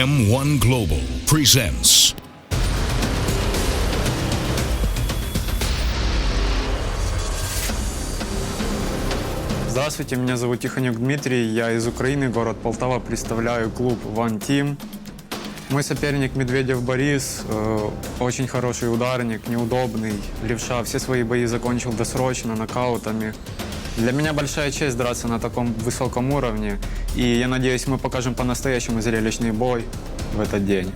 M-1 Global presents. Здравствуйте, меня зовут Тихонюк Дмитрий, я из Украины, город Полтава, представляю клуб One Team. Мой соперник Медведев Борис, очень хороший ударник, неудобный, левша, все свои бои закончил досрочно, нокаутами. Для меня большая честь драться на таком высоком уровне, и я надеюсь, мы покажем по-настоящему зрелищный бой в этот день.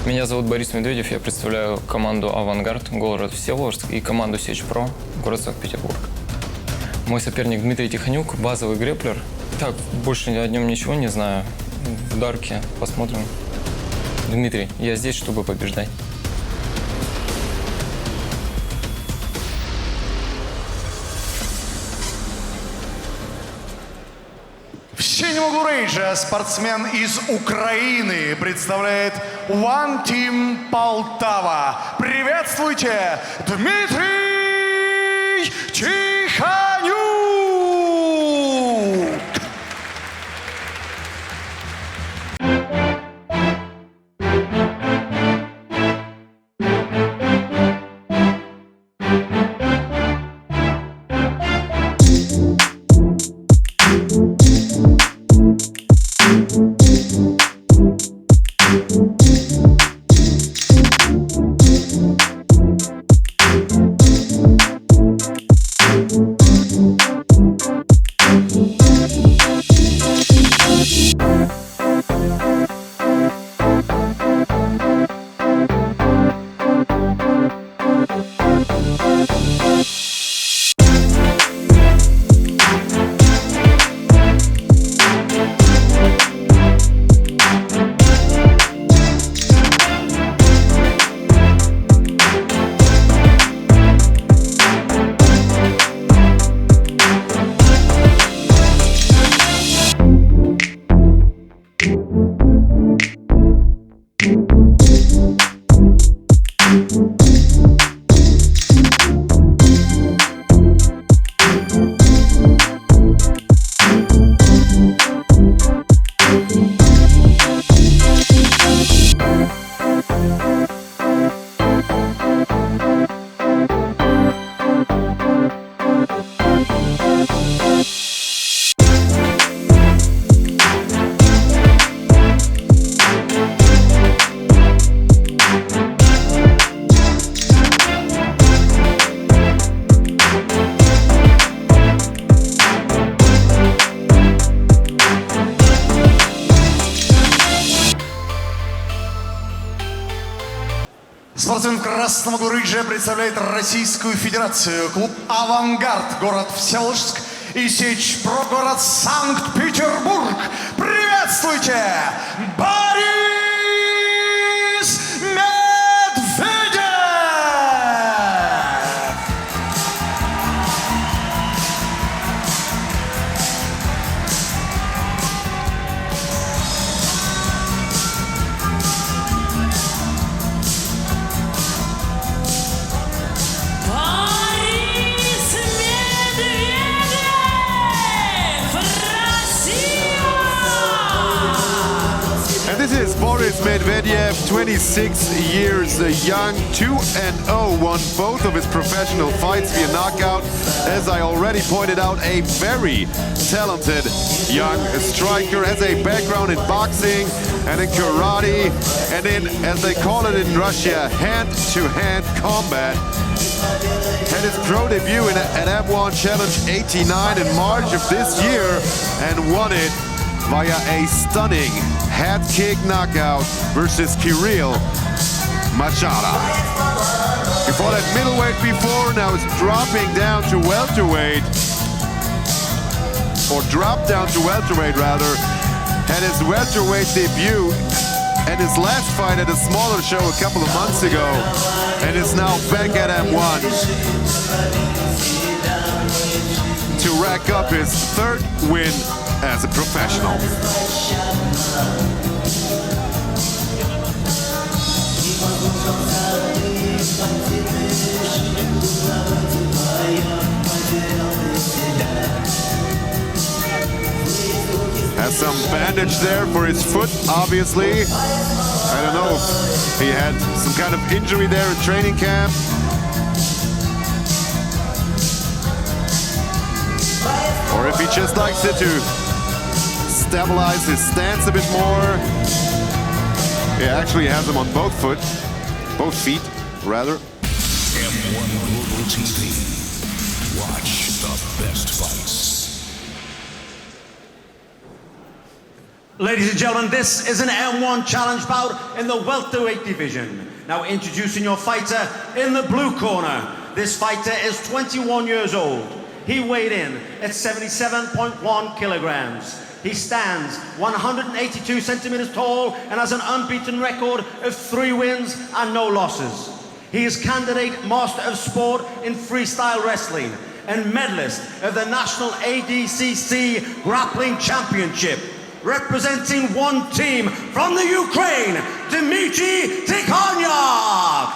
Меня зовут Борис Медведев, я представляю команду «Авангард», город Всеволожск, и команду «Сечь-Про», город Санкт-Петербург. Мой соперник Дмитрий Тихонюк, базовый грэплер. Так, больше о нем ничего не знаю. В дарке посмотрим. Дмитрий, я здесь, чтобы побеждать. В синем углу рейнджа спортсмен из Украины представляет One Team Полтава. Приветствуйте, Дмитрий Тихонюк! Спортсмен в красном углу рейнджа представляет Российскую Федерацию. Клуб «Авангард», город Всеволожск, и Сечь-Про, город Санкт-Петербург. Приветствуйте, Борис Медведев! And this is Boris Medvedev, 26 years young, 2-0, won both of his professional fights via knockout. As I already pointed out, a very talented young striker, has a background in boxing and in karate, and in, as they call it in Russia, hand-to-hand combat. Had his pro debut at M-1 Challenge 89 in March of this year and won it via a stunning head kick knockout versus Kirill Machada. Before that middleweight before, now it's dropping down to welterweight, or dropped down to welterweight rather, had his welterweight debut and his last fight at a smaller show a couple of months ago, and is now back at M1 to rack up his third win as a professional. Has some bandage there for his foot, obviously. I don't know if he had some kind of injury there in training camp. Or if he just likes it to stabilize his stance a bit more. He actually has him on both feet, rather. M-1 Global TV. Watch the best fights. Ladies and gentlemen, this is an M1 challenge bout in the welterweight division. Now introducing your fighter in the blue corner. This fighter is 21 years old. He weighed in at 77.1 kilograms. He stands 182 centimeters tall and has an unbeaten record of 3 wins and no losses. He is candidate Master of Sport in freestyle wrestling and medalist of the National ADCC Grappling Championship. Representing one team from the Ukraine, Dmitriy Tikhonyuk.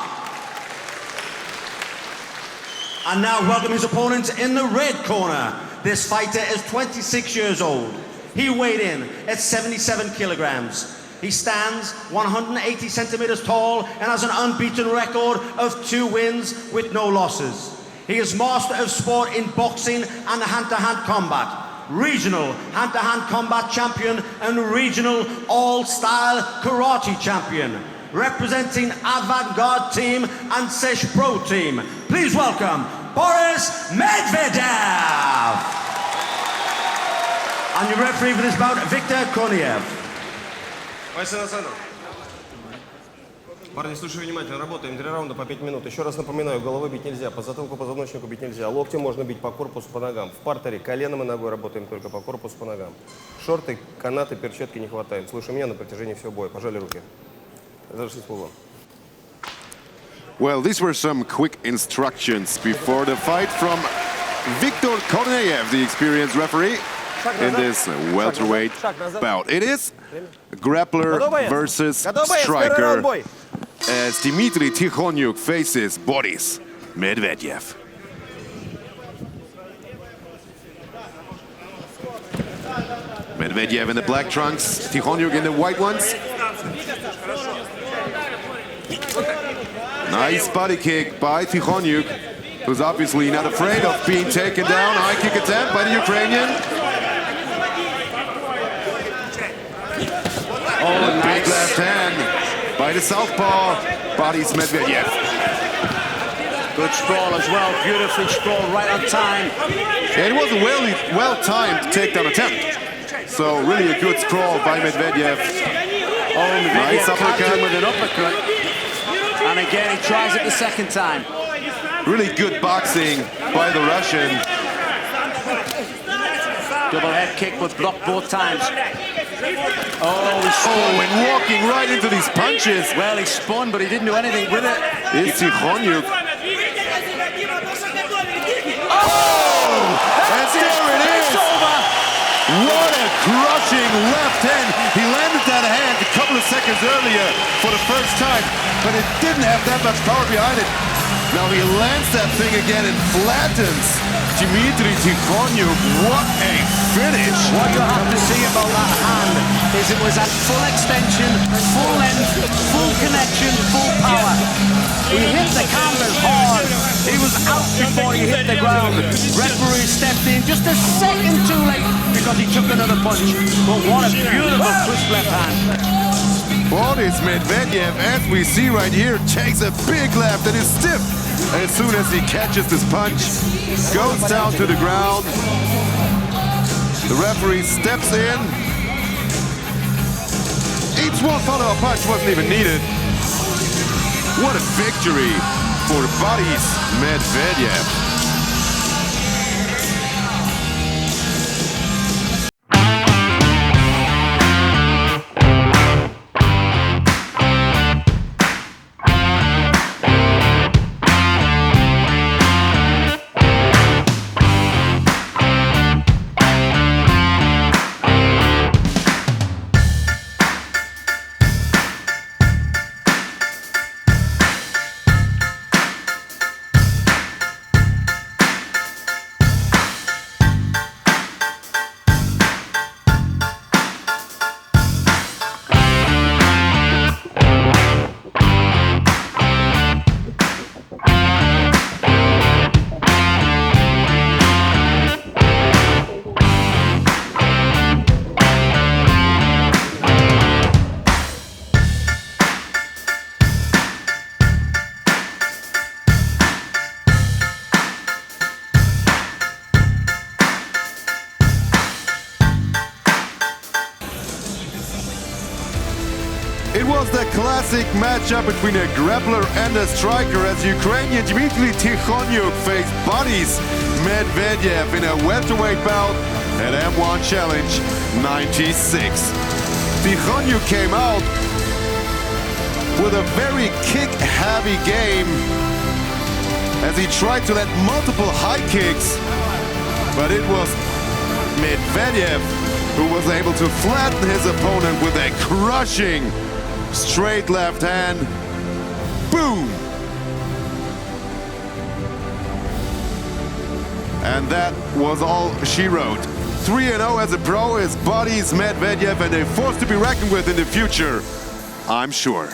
And now welcome his opponent in the red corner. This fighter is 26 years old. He weighed in at 77 kilograms. He stands 180 centimeters tall and has an unbeaten record of 2 wins with no losses. He is Master of Sport in boxing and hand-to-hand combat, regional hand-to-hand combat champion and regional all-style karate champion. Representing Avant-Garde team and Sesh Pro team, please welcome Boris Medvedev. And your referee for this bout, Dmitriy Tikhonyuk. Парни, слушай внимательно, работаем 3 раунда по 5 минут. Еще раз напоминаю, головой бить нельзя, по затылку, позвоночнику бить нельзя. Локтем можно бить по корпусу, по ногам. В партере коленом и ногой работаем только по корпусу, по ногам. Шорты, канаты, перчатки не хватаем. Слушай меня на протяжении всего боя. Пожали руки. Разошлись по углам. Well, these were some quick instructions before the fight from Dmitriy Tikhonyuk, the experienced referee, in this welterweight bout. It is grappler versus striker, as Dmitriy Tikhonyuk faces Boris Medvedev. Medvedev in the black trunks, Tikhonyuk in the white ones. Nice body kick by Tikhonyuk, who's obviously not afraid of being taken down. High kick attempt by the Ukrainian. Oh, a big left hand by the southpaw, Boris Medvedev. Good sprawl as well, beautifully sprawled, right on time. And it was a well-timed takedown attempt. So really a good sprawl by Medvedev. Oh, Medvedev Nice uppercut with an uppercut. And again, he tries it the second time. Really good boxing by the Russian. Double head kick, but blocked both times. Oh, and walking right into these punches. Well, he spun, but he didn't do anything with it. It's Tikhonyuk. Oh! And there it is! What a crushing left hand. He landed that hand a couple of seconds earlier for the first time, but it didn't have that much power behind it. Now he lands that thing again and flattens Dmitriy Tikhonyuk. What a finish! What you have to see about that hand is it was at full extension, full length, full connection, full power. He hit the canvas hard. He was out before he hit the ground. Referee stepped in just a second too late because he took another punch. But what a beautiful crisp left hand. Boris Medvedev, as we see right here, takes a big left and is stiff as soon as he catches this punch. Goes down to the ground. The referee steps in. Each one follow-up punch wasn't even needed. What a victory for Boris Medvedev. was the classic matchup between a grappler and a striker as Ukrainian Dmitriy Tikhonyuk faced Boris Medvedev in a welterweight bout at M-1 Challenge 96. Tikhonyuk came out with a very kick-heavy game as he tried to land multiple high kicks, but it was Medvedev who was able to flatten his opponent with a crushing straight left hand. Boom! And that was all she wrote. 3-0 as a pro is Boris Medvedev, and a force to be reckoned with in the future, I'm sure.